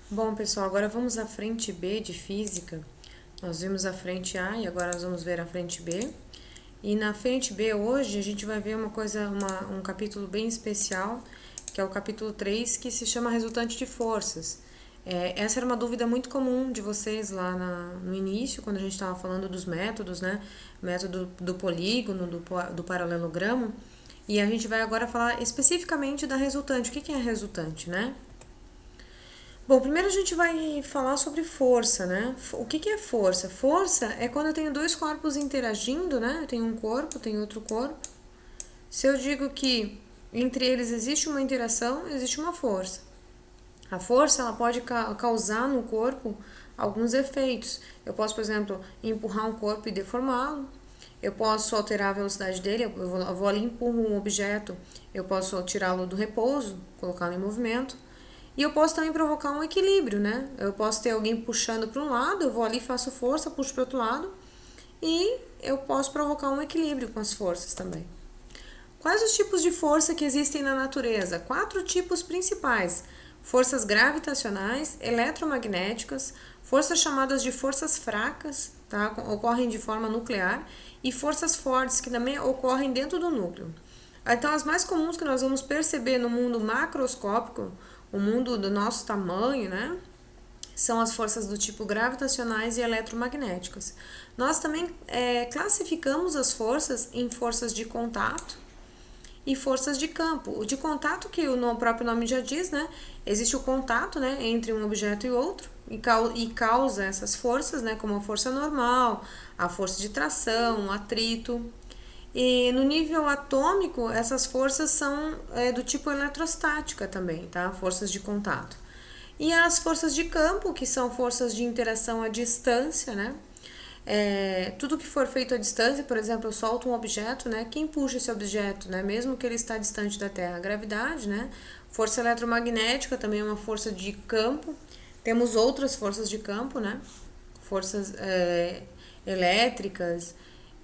Bom, pessoal, agora vamos à frente B de física. Nós vimos a frente A e agora nós vamos ver a frente B. E na frente B hoje a gente vai ver um capítulo bem especial, que é o capítulo 3, que se chama resultante de forças. Essa era uma dúvida muito comum de vocês lá no início, quando a gente estava falando dos métodos, né? Método do polígono, do paralelogramo. E a gente vai agora falar especificamente da resultante. O que é a resultante, né? Bom, primeiro a gente vai falar sobre força, né? O que é força? Força é quando eu tenho dois corpos interagindo, né? Eu tenho um corpo, tenho outro corpo. Se eu digo que entre eles existe uma interação, existe uma força. A força ela pode causar no corpo alguns efeitos. Eu posso, por exemplo, empurrar um corpo e deformá-lo. Eu posso alterar a velocidade dele. Eu vou ali, empurro um objeto. Eu posso tirá-lo do repouso, colocá-lo em movimento. E eu posso também provocar um equilíbrio, né? Eu posso ter alguém puxando para um lado, eu vou ali, faço força, puxo para o outro lado. E eu posso provocar um equilíbrio com as forças também. Quais os tipos de força que existem na natureza? 4 tipos principais: forças gravitacionais, eletromagnéticas, forças chamadas de forças fracas, tá? Ocorrem de forma nuclear, e forças fortes, que também ocorrem dentro do núcleo. Então, as mais comuns que nós vamos perceber no mundo macroscópico, o mundo do nosso tamanho, né? São as forças do tipo gravitacionais e eletromagnéticas. Nós também classificamos as forças em forças de contato e forças de campo. O de contato, que o próprio nome já diz, né? Existe o contato, né, entre um objeto e outro e causa essas forças, né, como a força normal, a força de tração, o atrito. E no nível atômico, essas forças são do tipo eletrostática também, tá? Forças de contato. E as forças de campo, que são forças de interação à distância, né? Tudo que for feito à distância, por exemplo, eu solto um objeto, né? Quem puxa esse objeto, né? Mesmo que ele está distante da Terra, a gravidade, né? Força eletromagnética também é uma força de campo. Temos outras forças de campo, né? Forças elétricas,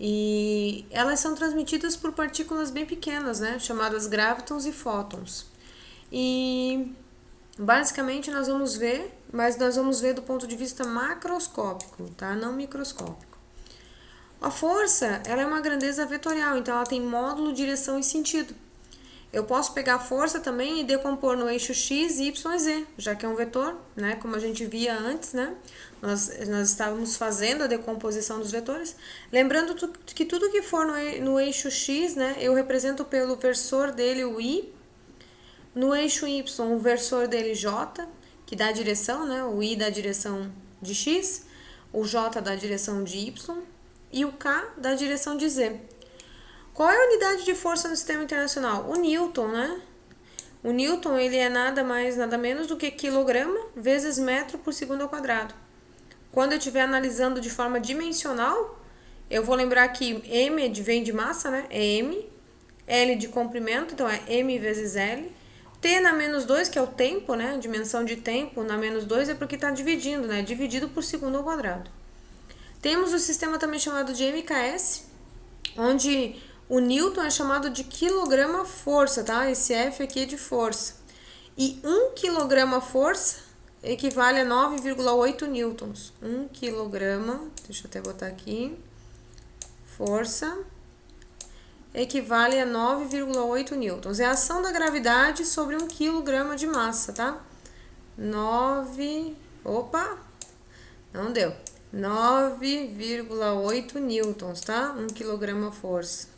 e elas são transmitidas por partículas bem pequenas, né? Chamadas gravitons e fótons. E basicamente nós vamos ver, mas nós vamos ver do ponto de vista macroscópico, tá? Não microscópico. A força, ela é uma grandeza vetorial, então ela tem módulo, direção e sentido. Eu posso pegar a força também e decompor no eixo x, y e z, já que é um vetor, né? Como a gente via antes, né? Nós estávamos fazendo a decomposição dos vetores. Lembrando que tudo que for no eixo x, né? Eu represento pelo versor dele o i. No eixo y, o versor dele j, que dá a direção, né? O i dá a direção de x, o j dá a direção de y e o k dá a direção de z. Qual é a unidade de força no sistema internacional? O Newton, né? O Newton, ele é nada mais, nada menos do que quilograma vezes metro por segundo ao quadrado. Quando eu estiver analisando de forma dimensional, eu vou lembrar que M vem de massa, né? É M. L de comprimento, então é M vezes L. T na menos 2, que é o tempo, né? Dimensão de tempo na menos 2 é porque está dividindo, né? Dividido por segundo ao quadrado. Temos o sistema também chamado de MKS, onde o Newton é chamado de quilograma-força, tá? Esse F aqui é de força. E 1 quilograma-força equivale a 9,8 newtons. 1 quilograma, deixa eu até botar aqui, força, equivale a 9,8 newtons. É a ação da gravidade sobre 1 quilograma de massa, tá? 9, opa, não deu. 9,8 newtons, tá? 1 quilograma força.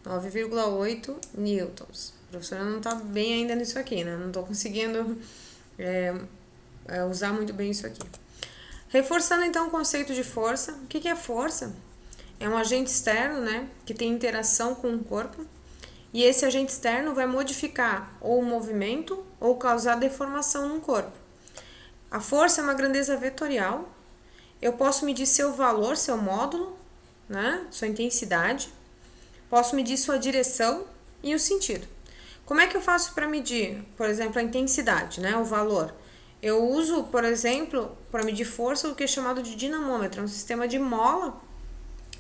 9,8 newtons. A professora não tá bem ainda nisso aqui, né? Não tô conseguindo usar muito bem isso aqui. Reforçando então o conceito de força. O que é força? É um agente externo, né? Que tem interação com o corpo. E esse agente externo vai modificar ou o movimento ou causar deformação no corpo. A força é uma grandeza vetorial. Eu posso medir seu valor, seu módulo, né? Sua intensidade. Posso medir sua direção e o sentido. Como é que eu faço para medir, por exemplo, a intensidade, né, o valor? Eu uso, por exemplo, para medir força, o que é chamado de dinamômetro, é um sistema de mola.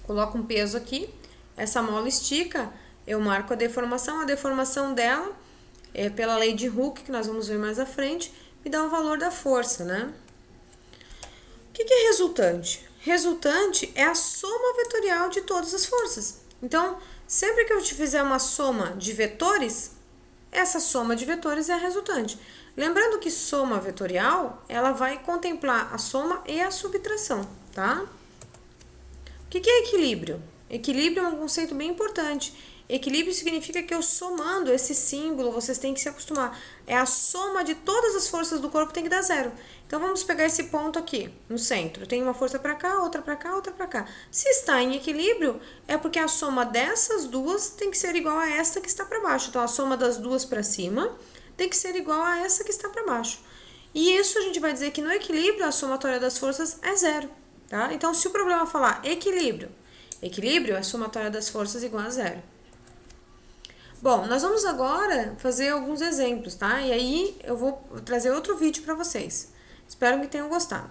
Coloco um peso aqui, essa mola estica, eu marco a deformação dela, pela lei de Hooke, que nós vamos ver mais à frente, me dá o valor da força, né? O que é resultante? Resultante é a soma vetorial de todas as forças. Então, sempre que eu te fizer uma soma de vetores, essa soma de vetores é a resultante. Lembrando que soma vetorial, ela vai contemplar a soma e a subtração, tá? O que é equilíbrio? Equilíbrio é um conceito bem importante. Equilíbrio significa que eu somando esse símbolo, vocês têm que se acostumar. É a soma de todas as forças do corpo tem que dar zero. Então vamos pegar esse ponto aqui, no centro. Tem uma força para cá, outra para cá, outra para cá. Se está em equilíbrio, é porque a soma dessas duas tem que ser igual a esta que está para baixo. Então a soma das duas para cima tem que ser igual a essa que está para baixo. E isso a gente vai dizer que no equilíbrio a somatória das forças é zero. Tá? Então, se o problema falar equilíbrio, equilíbrio é a somatória das forças igual a zero. Bom, nós vamos agora fazer alguns exemplos, tá? E aí eu vou trazer outro vídeo para vocês. Espero que tenham gostado.